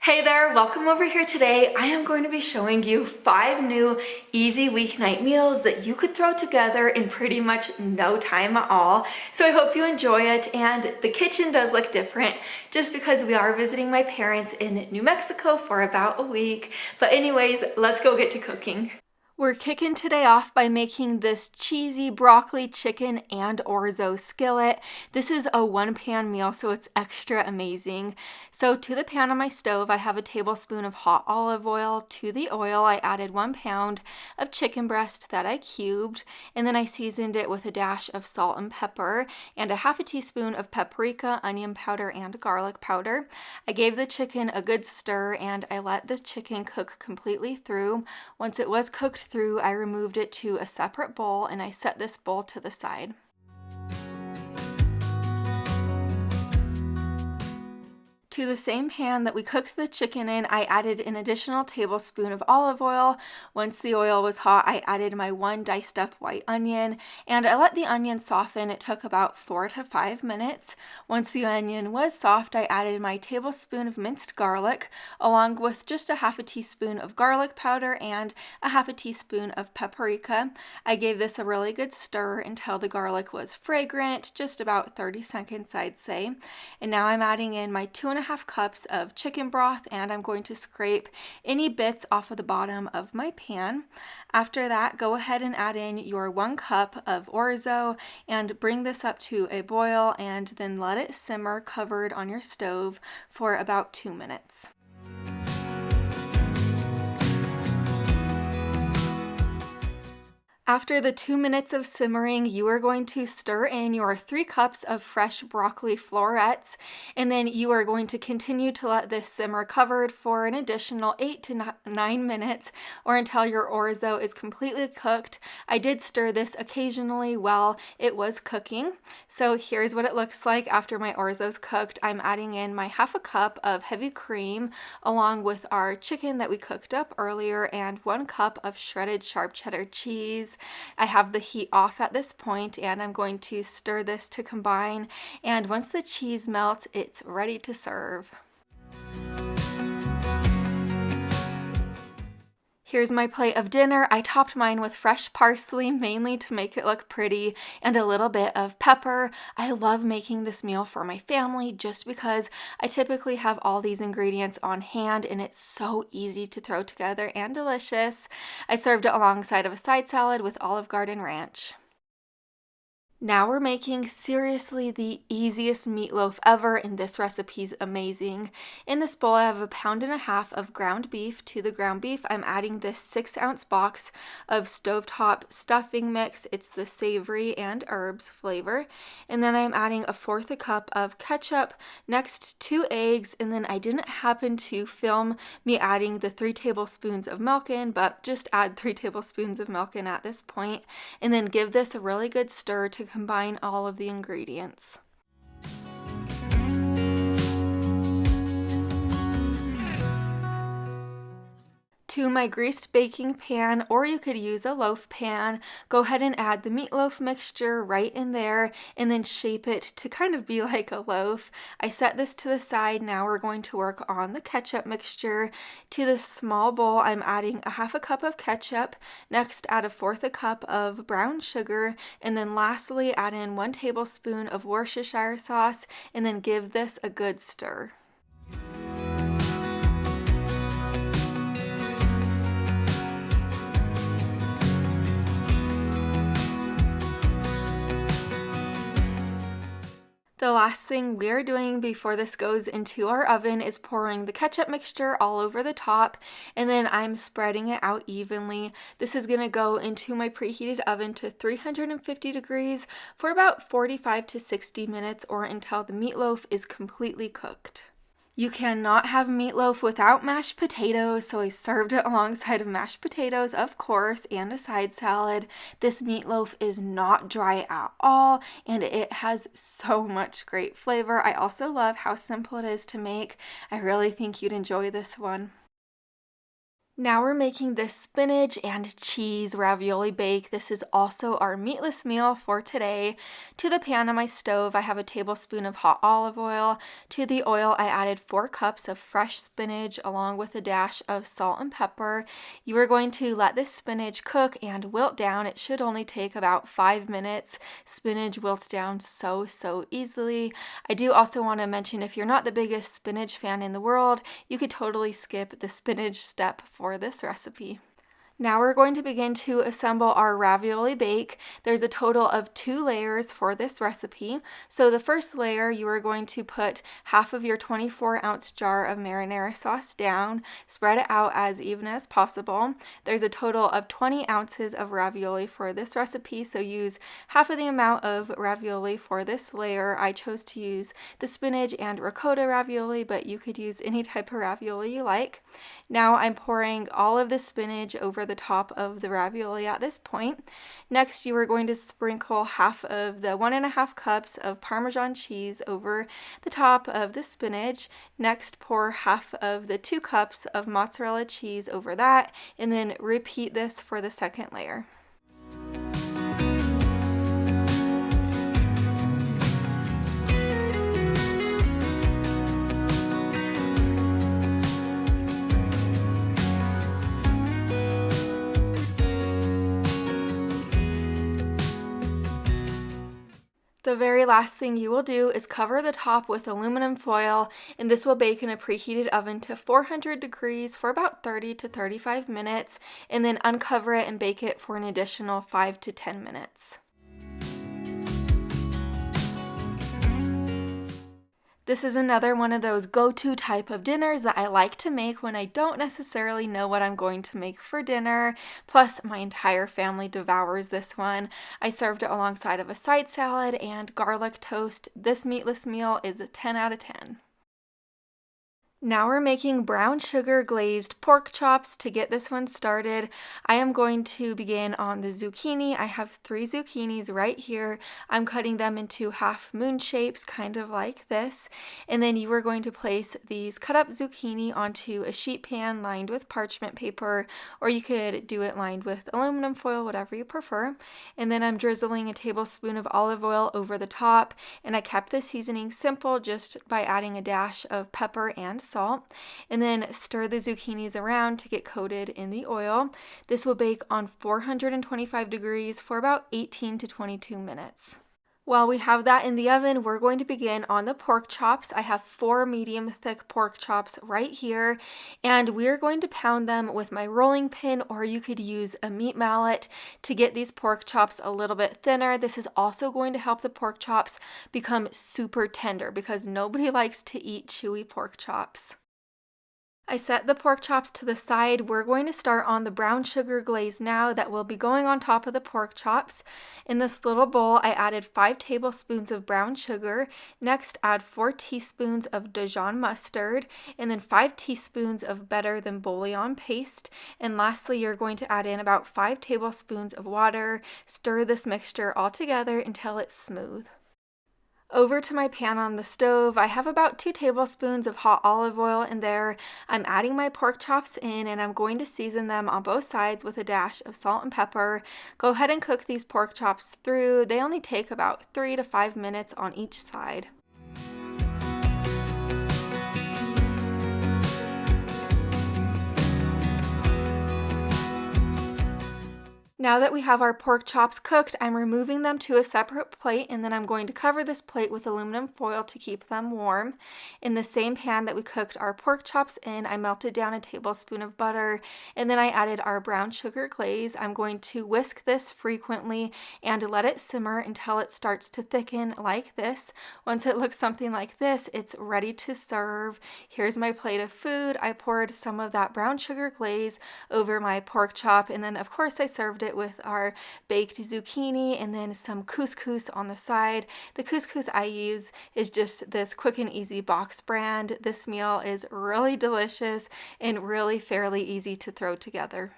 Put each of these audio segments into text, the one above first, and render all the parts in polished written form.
Hey there, welcome over here today. I am going to be showing you 5 new easy weeknight meals that you could throw together in pretty much no time at all. So I hope you enjoy it, and the kitchen does look different just because we are visiting my parents in New Mexico for about a week. But anyways, let's go get to cooking. We're kicking today off by making this cheesy broccoli, chicken, and orzo skillet. This is a one-pan meal, so it's extra amazing. So to the pan on my stove, I have a tablespoon of hot olive oil. To the oil, I added 1 pound of chicken breast that I cubed, and then I seasoned it with a dash of salt and pepper, and a half a teaspoon of paprika, onion powder, and garlic powder. I gave the chicken a good stir, and I let the chicken cook completely through. Once it was cooked through, I removed it to a separate bowl and I set this bowl to the side. To the same pan that we cooked the chicken in, I added an additional tablespoon of olive oil. Once the oil was hot, I added my 1 diced up white onion, and I let the onion soften. It took about 4 to 5 minutes. Once the onion was soft, I added my tablespoon of minced garlic, along with just a half a teaspoon of garlic powder and a half a teaspoon of paprika. I gave this a really good stir until the garlic was fragrant, just about 30 seconds, I'd say. And now I'm adding in my 2.5 cups of chicken broth, and I'm going to scrape any bits off of the bottom of my pan. After that, go ahead and add in your 1 cup of orzo and bring this up to a boil, and then let it simmer covered on your stove for about 2 minutes. After the 2 minutes of simmering, you are going to stir in your 3 cups of fresh broccoli florets, and then you are going to continue to let this simmer covered for an additional 8 to 9 minutes, or until your orzo is completely cooked. I did stir this occasionally while it was cooking. So here's what it looks like after my orzo's cooked. I'm adding in my half a cup of heavy cream along with our chicken that we cooked up earlier, and 1 cup of shredded sharp cheddar cheese. I have the heat off at this point, and I'm going to stir this to combine, and once the cheese melts, it's ready to serve. Here's my plate of dinner. I topped mine with fresh parsley, mainly to make it look pretty, and a little bit of pepper. I love making this meal for my family just because I typically have all these ingredients on hand, and it's so easy to throw together and delicious. I served it alongside of a side salad with Olive Garden ranch. Now we're making seriously the easiest meatloaf ever, and this recipe's amazing. In this bowl, I have 1.5 pounds of ground beef. To the ground beef, I'm adding this 6-ounce box of stovetop stuffing mix. It's the savory and herbs flavor. And then I'm adding 1/4 cup of ketchup, next 2 eggs, and then I didn't happen to film me adding the 3 tablespoons of milk in, but just add 3 tablespoons of milk in at this point, and then give this a really good stir to combine all of the ingredients. To my greased baking pan, or you could use a loaf pan, go ahead and add the meatloaf mixture right in there and then shape it to kind of be like a loaf. I set this to the side. Now we're going to work on the ketchup mixture. To this small bowl, I'm adding 1/2 cup of ketchup. Next, add 1/4 cup of brown sugar, and then lastly add in 1 tablespoon of Worcestershire sauce, and then give this a good stir. The last thing we're doing before this goes into our oven is pouring the ketchup mixture all over the top, and then I'm spreading it out evenly. This is going to go into my preheated oven to 350 degrees for about 45 to 60 minutes, or until the meatloaf is completely cooked. You cannot have meatloaf without mashed potatoes, so I served it alongside of mashed potatoes, of course, and a side salad. This meatloaf is not dry at all, and it has so much great flavor. I also love how simple it is to make. I really think you'd enjoy this one. Now we're making this spinach and cheese ravioli bake. This is also our meatless meal for today. To the pan on my stove, I have a tablespoon of hot olive oil. To the oil, I added 4 cups of fresh spinach along with a dash of salt and pepper. You are going to let this spinach cook and wilt down. It should only take about 5 minutes. Spinach wilts down so easily. I do also want to mention, if you're not the biggest spinach fan in the world, you could totally skip the spinach step for this recipe. Now we're going to begin to assemble our ravioli bake. There's a total of 2 layers for this recipe. So the first layer, you are going to put half of your 24-ounce jar of marinara sauce down, spread it out as even as possible. There's a total of 20 ounces of ravioli for this recipe, so use half of the amount of ravioli for this layer. I chose to use the spinach and ricotta ravioli, but you could use any type of ravioli you like. Now I'm pouring all of the spinach over the top of the ravioli at this point. Next, you are going to sprinkle half of the 1.5 cups of Parmesan cheese over the top of the spinach. Next, pour half of the 2 cups of mozzarella cheese over that, and then repeat this for the second layer. The very last thing you will do is cover the top with aluminum foil, and this will bake in a preheated oven to 400 degrees for about 30 to 35 minutes, and then uncover it and bake it for an additional 5 to 10 minutes. This is another one of those go-to type of dinners that I like to make when I don't necessarily know what I'm going to make for dinner. Plus, my entire family devours this one. I served it alongside of a side salad and garlic toast. This meatless meal is a 10 out of 10. Now we're making brown sugar glazed pork chops. To get this one started, I am going to begin on the zucchini. I have 3 zucchinis right here. I'm cutting them into half moon shapes, kind of like this. And then you are going to place these cut up zucchini onto a sheet pan lined with parchment paper, or you could do it lined with aluminum foil, whatever you prefer. And then I'm drizzling a tablespoon of olive oil over the top, and I kept the seasoning simple just by adding a dash of pepper and salt, and then stir the zucchinis around to get coated in the oil. This will bake on 425 degrees for about 18 to 22 minutes. While we have that in the oven, we're going to begin on the pork chops. I have 4 medium thick pork chops right here, and we're going to pound them with my rolling pin, or you could use a meat mallet to get these pork chops a little bit thinner. This is also going to help the pork chops become super tender because nobody likes to eat chewy pork chops. I set the pork chops to the side. We're going to start on the brown sugar glaze now that will be going on top of the pork chops. In this little bowl, I added 5 tablespoons of brown sugar. Next, add 4 teaspoons of Dijon mustard, and then 5 teaspoons of better than bouillon paste. And lastly, you're going to add in about 5 tablespoons of water. Stir this mixture all together until it's smooth. Over to my pan on the stove, I have about 2 tablespoons of hot olive oil in there. I'm adding my pork chops in, and I'm going to season them on both sides with a dash of salt and pepper. Go ahead and cook these pork chops through. They only take about 3 to 5 minutes on each side. Now that we have our pork chops cooked, I'm removing them to a separate plate, and then I'm going to cover this plate with aluminum foil to keep them warm. In the same pan that we cooked our pork chops in, I melted down a tablespoon of butter, and then I added our brown sugar glaze. I'm going to whisk this frequently and let it simmer until it starts to thicken like this. Once it looks something like this, it's ready to serve. Here's my plate of food. I poured some of that brown sugar glaze over my pork chop, and then of course I served it with our baked zucchini and then some couscous on the side. The couscous I use is just this quick and easy box brand. This meal is really delicious and really fairly easy to throw together.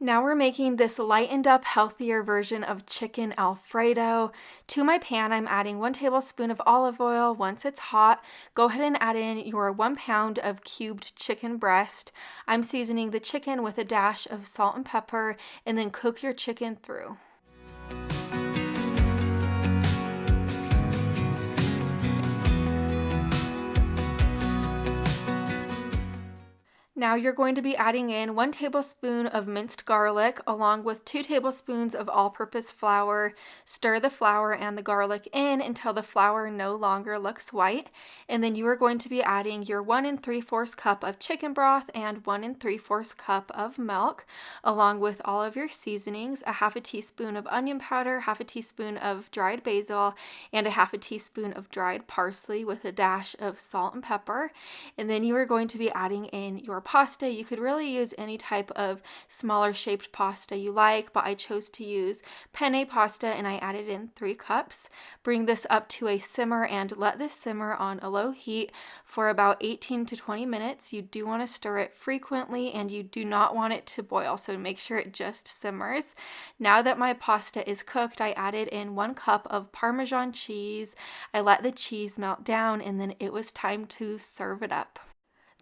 Now we're making this lightened up, healthier version of chicken Alfredo. To my pan, I'm adding 1 tablespoon of olive oil. Once it's hot, go ahead and add in your 1 pound of cubed chicken breast. I'm seasoning the chicken with a dash of salt and pepper, and then cook your chicken through. Now you're going to be adding in 1 tablespoon of minced garlic along with 2 tablespoons of all-purpose flour. Stir the flour and the garlic in until the flour no longer looks white. And then you are going to be adding your 1 3/4 cup of chicken broth and 1 3/4 cup of milk, along with all of your seasonings, a 1/2 teaspoon of onion powder, 1/2 teaspoon of dried basil, and a 1/2 teaspoon of dried parsley with a dash of salt and pepper. And then you are going to be adding in your pasta. You could really use any type of smaller shaped pasta you like, but I chose to use penne pasta and I added in 3 cups. Bring this up to a simmer and let this simmer on a low heat for about 18 to 20 minutes. You do want to stir it frequently and you do not want it to boil, so make sure it just simmers. Now that my pasta is cooked, I added in 1 cup of Parmesan cheese. I let the cheese melt down and then it was time to serve it up.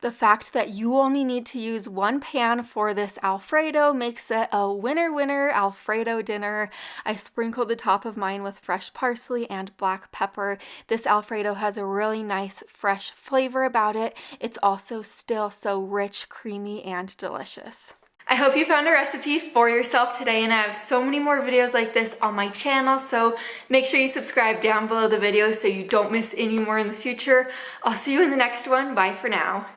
The fact that you only need to use 1 pan for this Alfredo makes it a winner Alfredo dinner. I sprinkled the top of mine with fresh parsley and black pepper. This Alfredo has a really nice fresh flavor about it. It's also still so rich, creamy, and delicious. I hope you found a recipe for yourself today, and I have so many more videos like this on my channel, so make sure you subscribe down below the video so you don't miss any more in the future. I'll see you in the next one. Bye for now.